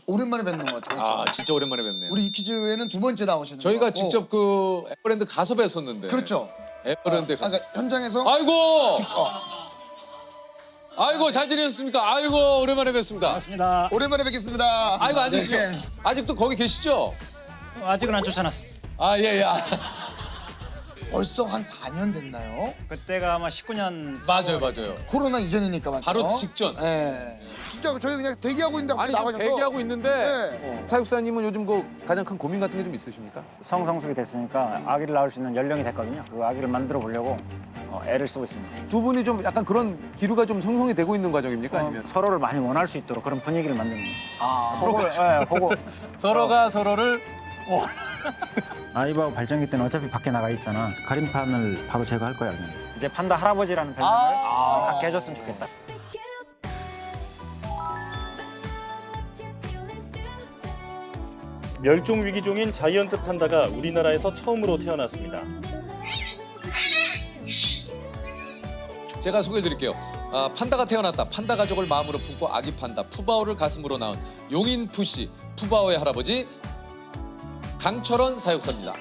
오랜만에 뵙는 것 같아요. 아 진짜 오랜만에 뵙네요. 우리 이 퀴즈에는 두 번째 나오시는 저희가 것 같고. 직접 그 에버랜드 가서 뵀었는데. 그렇죠. 에버랜드 가서. 그러니까 현장에서 아이고. 어, 아이고 잘 지내셨습니까? 아이고 오랜만에 뵙습니다. 반갑습니다. 오랜만에 뵙겠습니다. 아이고 앉으시죠. 네. 아직도 거기 계시죠? 아직은 안 쫓아놨어. 아 예. 예. 벌써 한 4년 됐나요? 그때가 아마 19년. 맞아요. 코로나 이전이니까 맞죠? 바로 직전. 네. 진짜 저희 그냥 대기하고 있는데 아니 나가셔서 지금 대기하고 있는데 네. 사육사님은 요즘 그 가장 큰 고민 같은 게 좀 있으십니까? 성성숙이 됐으니까 아기를 낳을 수 있는 연령이 됐거든요. 그 아기를 만들어 보려고 애를 쓰고 있습니다. 두 분이 좀 약간 그런 기류가 좀 성성이 되고 있는 과정입니까? 아니면 서로를 많이 원할 수 있도록 그런 분위기를 만드는 거예요. 서로가 보고 서로가 서로를 아이바오 발전기 때는 어차피 밖에 나가 있잖아. 가림판을 바로 제거할 거야. 그냥. 이제 판다 할아버지라는 별명을 갖게 해줬으면 좋겠다. 멸종 위기종인 자이언트 판다가 우리나라에서 처음으로 태어났습니다. 제가 소개해드릴게요. 아, 판다가 태어났다. 판다 가족을 마음으로 품고 아기 판다 푸바오를 가슴으로 낳은 용인 푸씨 푸바오의 할아버지 강철원 사육사입니다.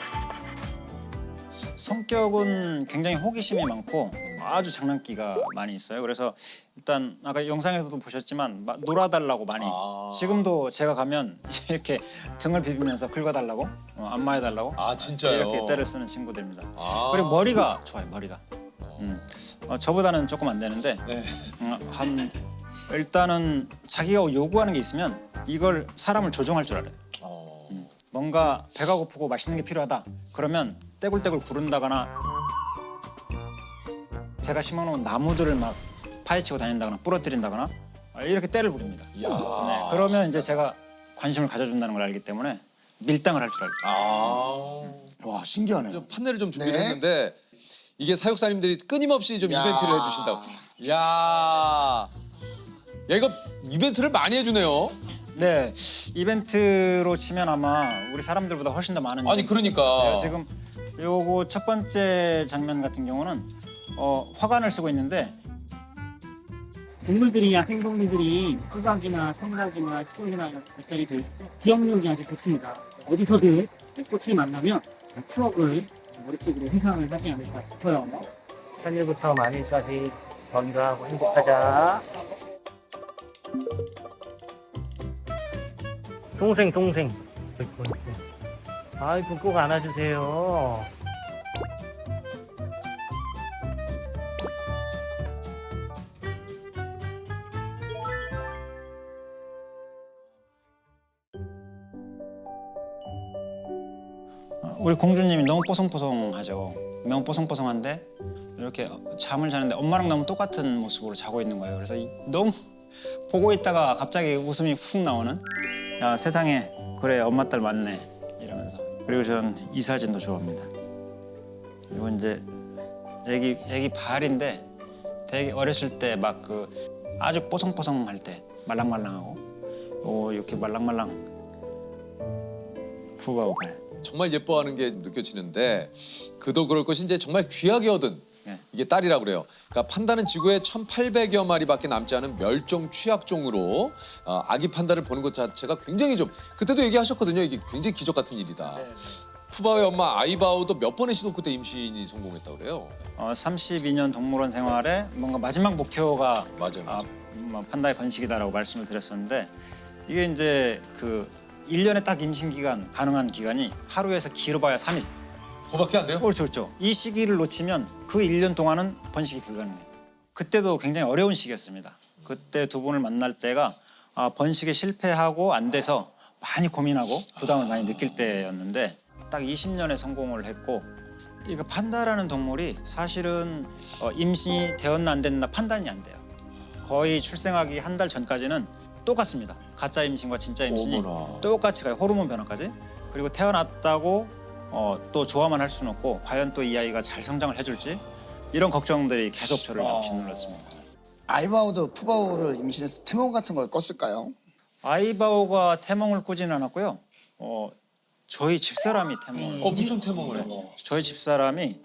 성격은 굉장히 호기심이 많고 아주 장난기가 많이 있어요. 그래서 일단 아까 영상에서도 보셨지만 막 놀아달라고 많이. 지금도 제가 가면 이렇게 등을 비비면서 긁어달라고, 안마해달라고 아 진짜요? 이렇게 때를 쓰는 친구들입니다. 그리고 머리가 좋아요. 머리가. 저보다는 조금 안 되는데 네. 일단은 자기가 요구하는 게 있으면 이걸 사람을 조종할 줄 알아요. 뭔가 배가 고프고 맛있는 게 필요하다. 그러면 떼굴떼굴 구른다거나 제가 심어놓은 나무들을 막 파헤치고 다닌다거나 부러뜨린다거나 이렇게 떼를 부립니다. 이야. 네, 그러면 이제 제가 관심을 가져준다는 걸 알기 때문에 밀당을 할 줄 알죠. 와 신기하네요. 좀 판넬을 좀 준비를 네. 했는데 이게 사육사님들이 끊임없이 좀 야. 이벤트를 해주신다고. 야 이거 이벤트를 많이 해주네요. 네, 이벤트로 치면 아마 우리 사람들보다 훨씬 더 많은. 아니 그러니까. 지금 요거 첫 번째 장면 같은 경우는 화관을 쓰고 있는데 동물들이 야생동물들이 수박이나 청각이나 치솔이나 이런 것들이 돼 있고 기억력이 아주 좋습니다. 어디서든 꽃을 만나면 추억을 머릿속으로 회상을 하지 않을까 싶어요. 천일부터 만일까지 건강하고 행복하자. 동생. 아이고 꼭 안아주세요. 우리 공주님이 너무 뽀송뽀송하죠. 너무 뽀송뽀송한데 이렇게 잠을 자는데 엄마랑 너무 똑같은 모습으로 자고 있는 거예요. 그래서 너무 보고 있다가 갑자기 웃음이 훅 나오는. 야 세상에 그래 엄마 딸 맞네 이러면서. 그리고 저는 이 사진도 좋아합니다. 이건 이제 애기 발인데 되게 어렸을 때 막 그 아주 뽀송뽀송할 때 말랑말랑하고 이렇게 말랑말랑 푸바오 발. 정말 예뻐하는 게 느껴지는데 그도 그럴 것이 이제 정말 귀하게 얻은 네. 이게 딸이라고 그래요. 그러니까 판다는 지구에 1,800여 마리밖에 남지 않은 멸종 취약종으로 아기 판다를 보는 것 자체가 굉장히 좀 그때도 얘기하셨거든요. 이게 굉장히 기적 같은 일이다. 푸바오의 엄마 아이바오도 몇 번의 시도 끝에 임신이 성공했다고 그래요. 32년 동물원 생활에 뭔가 마지막 목표가 맞아요. 판다의 번식이다라고 말씀을 드렸었는데 이게 이제 그 1년에 딱 임신 기간 가능한 기간이 하루에서 길어봐야 3일. 그거밖에 안 돼요? 그렇죠. 이 시기를 놓치면 그 1년 동안은 번식이 불가능해요. 그때도 굉장히 어려운 시기였습니다. 그때 두 분을 만날 때가 번식에 실패하고 안 돼서 많이 고민하고 부담을 많이 느낄 때였는데 딱 20년에 성공을 했고 이거 판다라는 동물이 사실은 임신이 되었나 안 됐나 판단이 안 돼요. 거의 출생하기 한 달 전까지는 똑같습니다. 가짜 임신과 진짜 임신이 어머나. 똑같이 가요. 호르몬 변화까지. 그리고 태어났다고 또 좋아만 할 수는 없고 과연 또 이 아이가 잘 성장을 해줄지 이런 걱정들이 계속 저를 짓눌렀습니다. 아이바오도 푸바오를 임신해서 태몽 같은 걸 꿨을까요? 아이바오가 태몽을 꾸지는 않았고요. 저희 집사람이 태몽을. 무슨 태몽을 해요? 저희 집사람이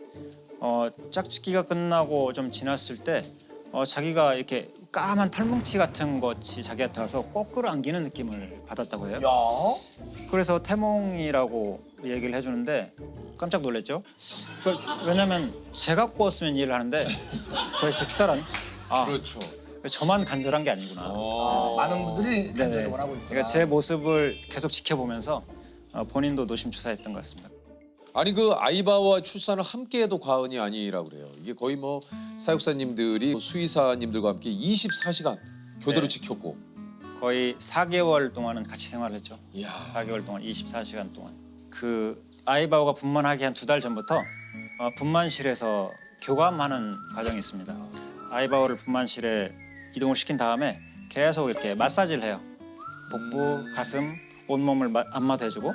짝짓기가 끝나고 좀 지났을 때 자기가 이렇게 까만 털뭉치 같은 것이 자기한테 와서 거꾸로 안기는 느낌을 받았다고 해요. 야. 그래서 태몽이라고 얘기를 해주는데 깜짝 놀랐죠. 왜냐면 제가 꾸었으면 이해를 하는데 저의 집사람이 그렇죠. 저만 간절한 게 아니구나. 많은 분들이 간절히 네네. 원하고 있구나. 그러니까 제 모습을 계속 지켜보면서 본인도 노심초사했던 것 같습니다. 아니 그 아이바오와 출산을 함께해도 과언이 아니라고 그래요. 이게 거의 뭐 사육사님들이 수의사님들과 함께 24시간 교대로 네. 지켰고. 거의 4개월 동안은 같이 생활했죠. 이야. 4개월 동안 24시간 동안. 그 아이바오가 분만하기 한 2달 전부터 분만실에서 교감하는 과정이 있습니다. 아이바오를 분만실에 이동을 시킨 다음에 계속 이렇게 마사지를 해요. 복부, 가슴, 온몸을 안마도 해주고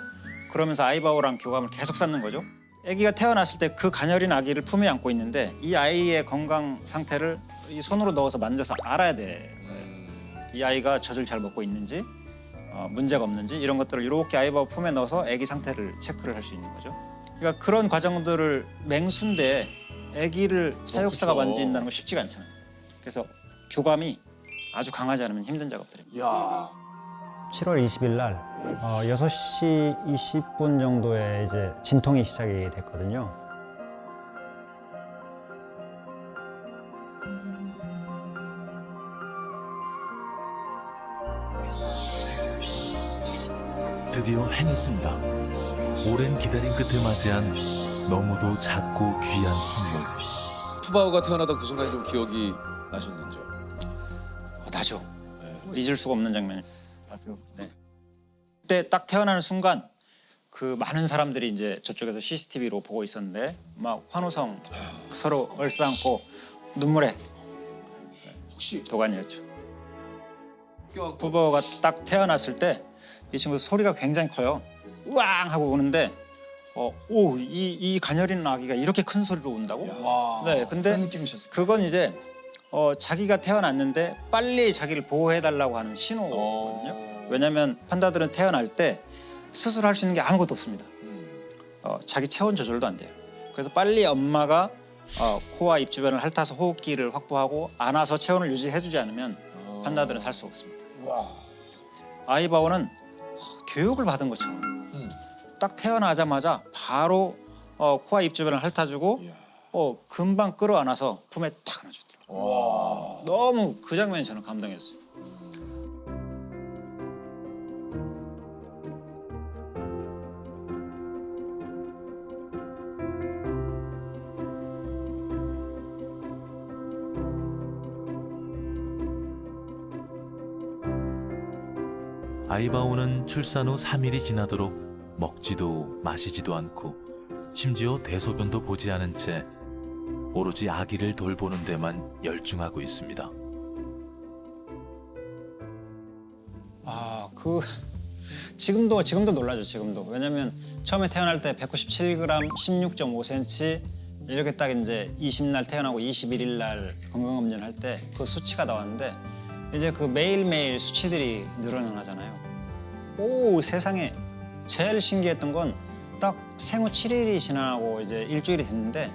그러면서 아이바오랑 교감을 계속 쌓는 거죠. 아기가 태어났을 때 그 가녀린 아기를 품에 안고 있는데 이 아이의 건강 상태를 이 손으로 넣어서 만져서 알아야 돼. 이 아이가 젖을 잘 먹고 있는지 문제가 없는지 이런 것들을 이렇게 아이바오 품에 넣어서 아기 상태를 체크를 할 수 있는 거죠. 그러니까 그런 과정들을 맹수인데 아기를 사육사가 그쵸. 만진다는 건 쉽지가 않잖아요. 그래서 교감이 아주 강하지 않으면 힘든 작업들입니다. 야. 7월 20일 날 6시 20분 정도에 이제 진통이 시작이 됐거든요. 드디어 해냈습니다. 오랜 기다림 끝에 맞이한 너무도 작고 귀한 선물. 푸바오가 태어나던 그 순간이 좀 기억이 나셨는지요? 나죠. 잊을 수가 없는 장면. 아주. 네. 그때 딱 태어나는 순간 그 많은 사람들이 이제 저쪽에서 CCTV로 보고 있었는데 막 환호성 서로 얼싸안고 눈물에 혹시 도가니였죠. 껴안고. 푸바오가 딱 태어났을 때 이 친구 소리가 굉장히 커요. 우왕 하고 우는데 이 가녀린 아기가 이렇게 큰 소리로 운다고? 와. 네, 근데 그런 느낌이셨어요. 그건 이제 자기가 태어났는데 빨리 자기를 보호해달라고 하는 신호거든요. 왜냐하면 판다들은 태어날 때 스스로 할 수 있는 게 아무것도 없습니다. 자기 체온 조절도 안 돼요. 그래서 빨리 엄마가 코와 입 주변을 핥아서 호흡기를 확보하고 안아서 체온을 유지해주지 않으면 판다들은 살 수 없습니다. 와. 아이바오는 교육을 받은 것처럼 딱 태어나자마자 바로 코와 입 주변을 핥아주고 금방 끌어안아서 품에 탁 안아주더라고요. 너무 그 장면이 저는 감동했어요. 아이바오는 출산 후 3일이 지나도록 먹지도 마시지도 않고 심지어 대소변도 보지 않은 채 오로지 아기를 돌보는 데만 열중하고 있습니다. 지금도 놀라죠. 지금도. 왜냐면 처음에 태어날 때 197g, 16.5cm 이렇게 딱 이제 20날 태어나고 21일 날 건강검진 할 때 그 수치가 나왔는데 이제 그 매일매일 수치들이 늘어나잖아요. 오, 세상에 제일 신기했던 건 딱 생후 7일이 지나고 이제 일주일이 됐는데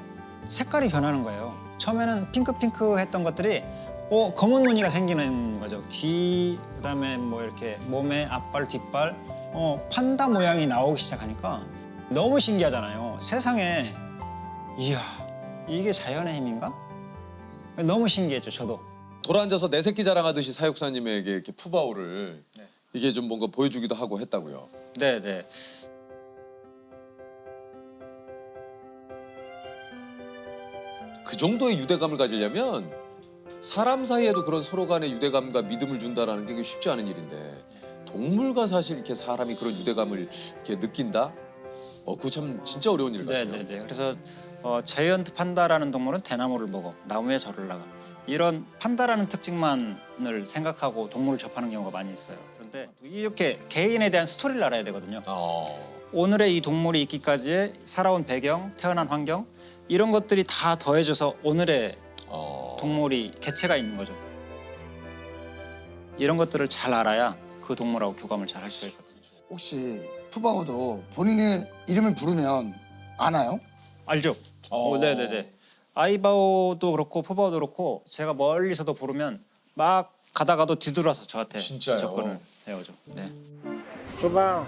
색깔이 변하는 거예요. 처음에는 핑크핑크했던 것들이 검은 무늬가 생기는 거죠. 귀, 그다음에 뭐 이렇게 몸에 앞발, 뒷발, 판다 모양이 나오기 시작하니까 너무 신기하잖아요. 세상에, 이야, 이게 자연의 힘인가? 너무 신기했죠, 저도. 돌아앉아서 내 새끼 자랑하듯이 사육사님에게 이렇게 푸바오를 이게 좀 뭔가 보여주기도 하고 했다고요. 네. 그 정도의 유대감을 가지려면 사람 사이에도 그런 서로 간의 유대감과 믿음을 준다라는 게 쉽지 않은 일인데 동물과 사실 이렇게 사람이 그런 유대감을 이렇게 느낀다? 그거 참 진짜 어려운 일 같아요. 네. 그래서 자이언트 판다라는 동물은 대나무를 먹어, 나무에 절을 나가. 이런 판다라는 특징만을 생각하고 동물을 접하는 경우가 많이 있어요. 그런데 이렇게 개인에 대한 스토리를 알아야 되거든요. 오늘의 이 동물이 있기까지의 살아온 배경, 태어난 환경 이런 것들이 다 더해져서 오늘의 동물이 개체가 있는 거죠. 이런 것들을 잘 알아야 그 동물하고 교감을 잘 할 수가 있거든요. 혹시 푸바오도 본인의 이름을 부르면 아나요? 알죠? 네네네. 아이바오도 그렇고 푸바오도 그렇고 제가 멀리서도 부르면 막 가다가도 뒤돌아서 저한테 진짜요? 접근을 해오죠. 네. 푸바오.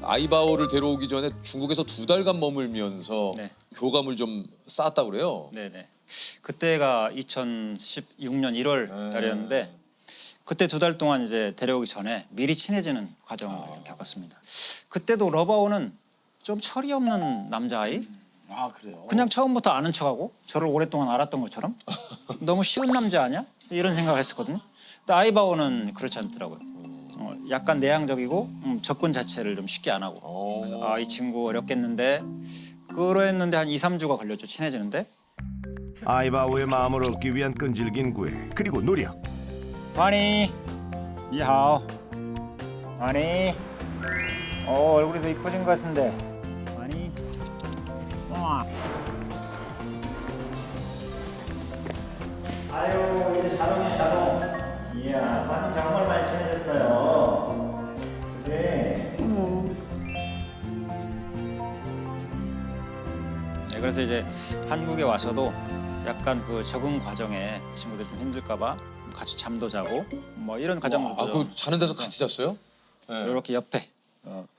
아이바오를 데려오기 전에 중국에서 2달간 머물면서 네. 교감을 좀 쌓았다 그래요. 네네. 그때가 2016년 1월 달이었는데 그때 2달 동안 이제 데려오기 전에 미리 친해지는 과정을 겪었습니다. 그때도 러바오는 좀 철이 없는 남자아이. 아 그래요. 그냥 처음부터 아는 척하고 저를 오랫동안 알았던 것처럼 너무 쉬운 남자 아니야? 이런 생각을 했었거든요. 근데 아이바오는 그렇지 않더라고요. 약간 내향적이고 접근 자체를 좀 쉽게 안 하고 아, 이 친구 어렵겠는데 그랬는데 한 2, 3주가 걸렸죠. 친해지는데 아이바오의 마음을 얻기 위한 끈질긴 구애 그리고 노력. 환희 이하오 환희 얼굴이 더 이뻐진 것 같은데 환희 아유 이제 자동이야 자동. 이야 환희 정말 많이 친해졌어요. 그치? 네, 그래서 이제 한국에 와서도 약간 그 적응 과정에 친구들 좀 힘들까봐 같이 잠도 자고 뭐 이런 과정을 아, 그 자는 데서 같이 잤어요? 네. 이렇게 옆에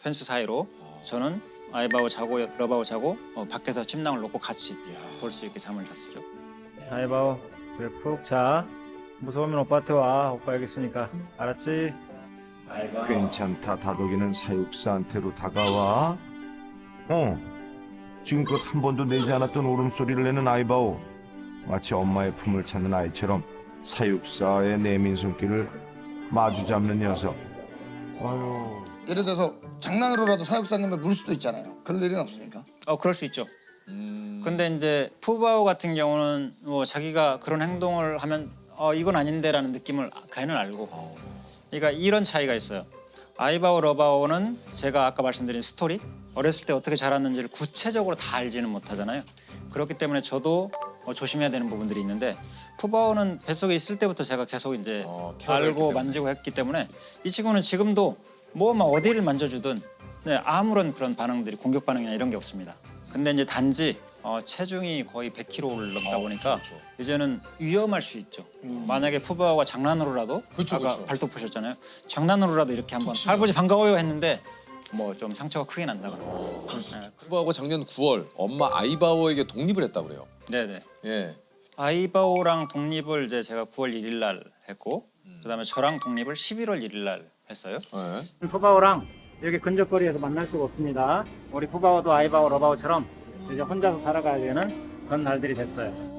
펜스 사이로 저는 아이바오 자고 러바오 자고 밖에서 침낭을 놓고 같이 볼 수 있게 잠을 잤었죠. 아이바오 그래 푹 자. 무서우면 오빠한테 와. 오빠 여기 있으니까. 알았지? 아이바오. 괜찮다 다독이는 사육사한테로 다가와. 지금껏 한 번도 내지 않았던 울음소리를 내는 아이바오. 마치 엄마의 품을 찾는 아이처럼 사육사의 내민 손길을 마주 잡는 녀석. 아유. 예를 들어서 장난으로라도 사육사님을 물 수도 있잖아요. 그럴 일은 없습니까? 그럴 수 있죠. 근데 이제 푸바오 같은 경우는 뭐 자기가 그런 행동을 하면 이건 아닌데라는 느낌을 걔는 알고. 그러니까 이런 차이가 있어요. 아이바오, 러바오는 제가 아까 말씀드린 스토리 어렸을 때 어떻게 자랐는지를 구체적으로 다 알지는 못하잖아요. 그렇기 때문에 저도 조심해야 되는 부분들이 있는데 푸바오는 뱃속에 있을 때부터 제가 계속 이제 알고 만지고 했기 때문에 이 친구는 지금도 뭐 막 어디를 만져주든 네, 아무런 그런 반응들이 공격 반응이나 이런 게 없습니다. 근데 이제 단지 체중이 거의 100kg를 넘다 보니까 그렇죠. 이제는 위험할 수 있죠. 만약에 푸바오가 장난으로라도 그쵸, 아까 그쵸. 발톱 보셨잖아요. 장난으로라도 이렇게 한번 할아버지 반가워요 했는데 뭐 좀 상처가 크게 난다거나. 네. 푸바오가 작년 9월 엄마 아이바오에게 독립을 했다 그래요. 네네. 예. 아이바오랑 독립을 이제 제가 9월 1일 날 했고 그다음에 저랑 독립을 11월 1일 날 했어요. 예. 푸바오랑 이렇게 근접거리에서 만날 수가 없습니다. 우리 푸바오도 아이바오, 러바오처럼 이제 혼자서 살아가야 되는 그런 날들이 됐어요.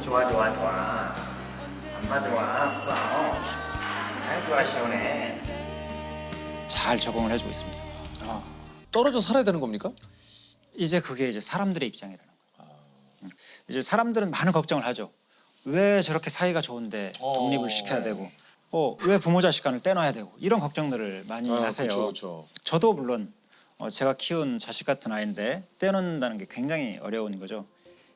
좋아 엄마 좋아 아이 좋아 시원해 잘 적응을 해주고 있습니다. 떨어져 살아야 되는 겁니까? 이제 그게 이제 사람들의 입장이라는 거예요. 이제 사람들은 많은 걱정을 하죠. 왜 저렇게 사이가 좋은데 독립을 시켜야 되고 왜 부모 자식 간을 떼놔야 되고 이런 걱정들을 많이 하세요. 그렇죠. 저도 물론 제가 키운 자식 같은 아이인데 떼놓는다는 게 굉장히 어려운 거죠.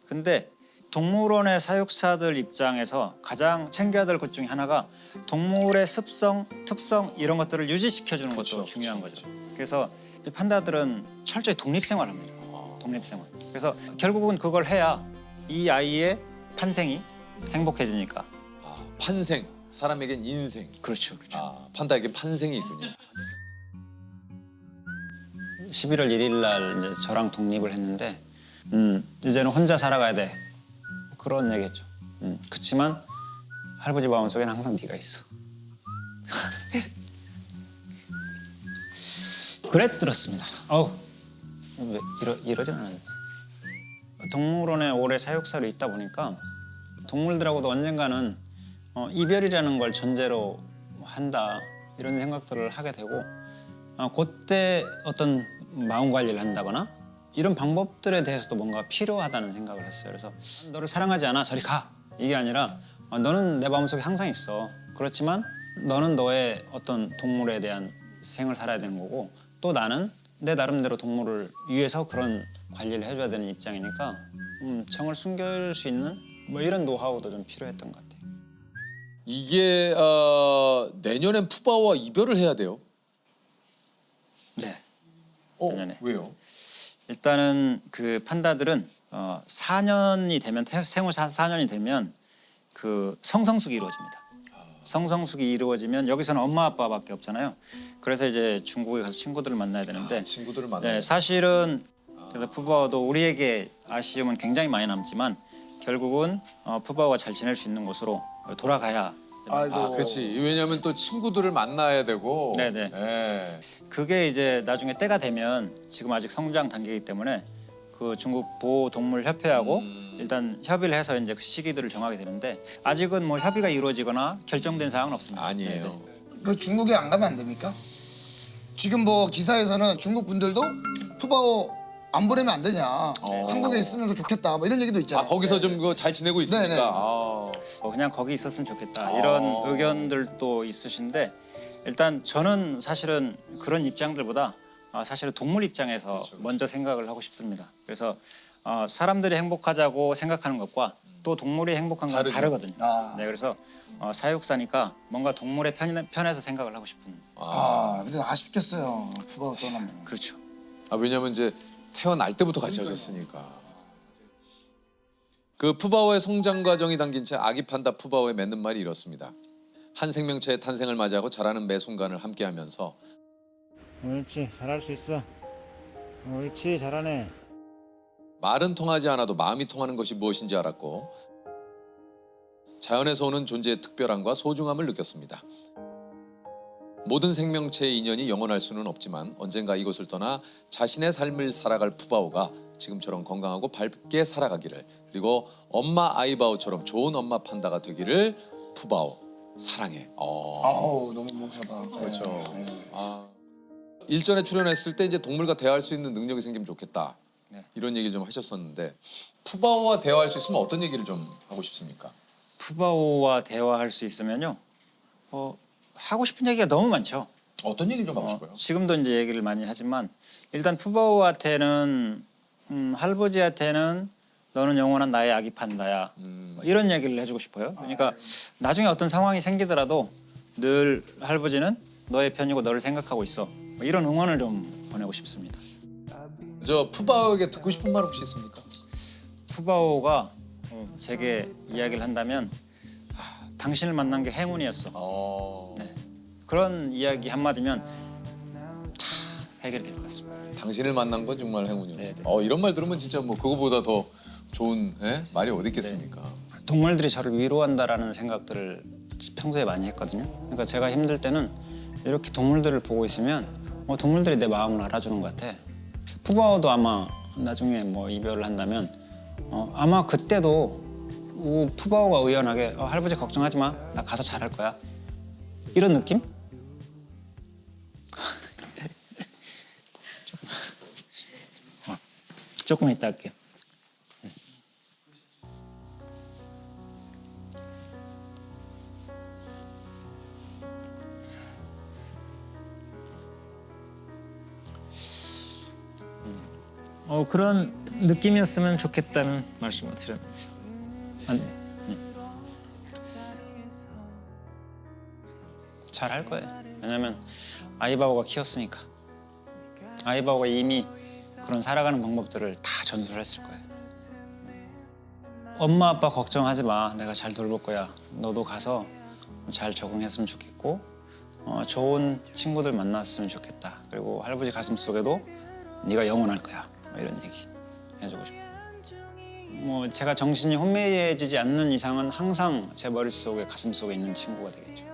근데 동물원의 사육사들 입장에서 가장 챙겨야 될 것 중에 하나가 동물의 습성, 특성 이런 것들을 유지시켜주는 것도 중요한 거죠. 그래서 이 판다들은 철저히 독립생활합니다. 독립생활. 그래서 결국은 그걸 해야 이 아이의 판생이 행복해지니까. 판생. 사람에겐 인생. 그렇죠. 판다에겐 판생이 있군요. 11월 1일 날 이제 저랑 독립을 했는데 이제는 혼자 살아가야 돼. 그런 얘기했죠. 그치만 할아버지 마음속에는 항상 네가 있어. 그랬더랬습니다. 왜 이러진 않았는데. 동물원에 오래 사육사로 있다 보니까 동물들하고도 언젠가는 이별이라는 걸 전제로 한다 이런 생각들을 하게 되고 그때 어떤 마음 관리를 한다거나 이런 방법들에 대해서도 뭔가 필요하다는 생각을 했어요. 그래서 너를 사랑하지 않아 저리 가 이게 아니라 너는 내 마음속에 항상 있어. 그렇지만 너는 너의 어떤 동물에 대한 생을 살아야 되는 거고 또 나는 내 나름대로 동물을 위해서 그런 관리를 해줘야 되는 입장이니까 정을 숨길 수 있는 뭐 이런 노하우도 좀 필요했던 것 같아요. 이게 내년엔 푸바오와 이별을 해야 돼요. 네. 내년에. 왜요? 일단은 그 판다들은 4년이 되면 생후 4년이 되면 그 성성숙이 이루어집니다. 성성숙이 이루어지면 여기서는 엄마 아빠밖에 없잖아요. 그래서 이제 중국에 가서 친구들을 만나야 되는데 친구들을 만나요. 네, 사실은 그래서 푸바오도 우리에게 아쉬움은 굉장히 많이 남지만 결국은 푸바오가 잘 지낼 수 있는 곳으로 돌아가야 아이고. 그렇지. 왜냐하면 또 친구들을 만나야 되고. 네네. 네. 그게 이제 나중에 때가 되면 지금 아직 성장 단계이기 때문에 그 중국 보호동물협회하고 일단 협의를 해서 이제 그 시기들을 정하게 되는데 아직은 뭐 협의가 이루어지거나 결정된 사항은 없습니다. 아니에요. 네네. 그 중국에 안 가면 안 됩니까? 지금 뭐 기사에서는 중국 분들도 푸바오 안 보내면 안 되냐. 한국에 있으면 더 좋겠다. 뭐 이런 얘기도 있잖아요. 거기서 좀 잘 지내고 있으니까. 네네. 그냥 거기 있었으면 좋겠다 이런 의견들도 있으신데 일단 저는 사실은 그런 입장들보다 사실은 동물 입장에서 먼저 생각을 하고 싶습니다. 그래서 사람들이 행복하자고 생각하는 것과 또 동물이 행복한 건 다르거든요. 네, 그래서 사육사니까 뭔가 동물의 편에서 생각을 하고 싶은. 근데 아쉽겠어요. 푸바오 떠나면. 그렇죠. 왜냐면 이제 태어날 때부터 같이 하셨으니까. 그 푸바오의 성장 과정이 담긴 채 아기 판다 푸바오에 맺는 말이 이렇습니다. 한 생명체의 탄생을 맞이하고 자라는 매 순간을 함께하면서 옳지, 잘할 수 있어. 옳지, 잘하네. 말은 통하지 않아도 마음이 통하는 것이 무엇인지 알았고 자연에서 오는 존재의 특별함과 소중함을 느꼈습니다. 모든 생명체의 인연이 영원할 수는 없지만 언젠가 이곳을 떠나 자신의 삶을 살아갈 푸바오가 지금처럼 건강하고 밝게 살아가기를 그리고 엄마 아이바오처럼 좋은 엄마 판다가 되기를 푸바오 사랑해. 아우 너무 뭉쳐다. 그렇죠. 일전에 출연했을 때 이제 동물과 대화할 수 있는 능력이 생기면 좋겠다. 네. 이런 얘기를 좀 하셨었는데 푸바오와 대화할 수 있으면 어떤 얘기를 좀 하고 싶습니까? 푸바오와 대화할 수 있으면요. 하고 싶은 얘기가 너무 많죠. 어떤 얘기를 좀 하고 싶어요? 지금도 이제 얘기를 많이 하지만 일단 푸바오한테는 할아버지한테는 너는 영원한 나의 아기 판다야. 뭐 이런 얘기를 해주고 싶어요. 그러니까 나중에 어떤 상황이 생기더라도 늘 할아버지는 너의 편이고 너를 생각하고 있어. 뭐 이런 응원을 좀 보내고 싶습니다. 저 푸바오에게 듣고 싶은 말 혹시 있습니까? 푸바오가 제게 이야기를 한다면 당신을 만난 게 행운이었어. 네. 그런 이야기 한마디면 다 해결될 것 같습니다. 당신을 만난 건 정말 행운이었어. 네, 네. 이런 말 들으면 진짜 뭐 그거보다 더 좋은 말이 어디 있겠습니까? 동물들이 저를 위로한다라는 생각들을 평소에 많이 했거든요. 그러니까 제가 힘들 때는 이렇게 동물들을 보고 있으면 동물들이 내 마음을 알아주는 것 같아. 푸바오도 아마 나중에 뭐 이별을 한다면 아마 그때도 푸바오가 의연하게 할아버지 걱정하지 마. 나 가서 잘할 거야. 이런 느낌? 조금 이따 할게요. 그런 느낌이었으면 좋겠다는 말씀을 드려요. 잘할 거예요. 왜냐면 아이바오가 키웠으니까. 아이바오가 이미 그런 살아가는 방법들을 다 전수했을 거예요. 엄마 아빠 걱정하지 마. 내가 잘 돌볼 거야. 너도 가서 잘 적응했으면 좋겠고 좋은 친구들 만났으면 좋겠다. 그리고 할아버지 가슴속에도 네가 영원할 거야. 이런 얘기 해주고 싶어요. 제가 정신이 혼미해지지 않는 이상은 항상 제 머릿속에 가슴속에 있는 친구가 되겠죠.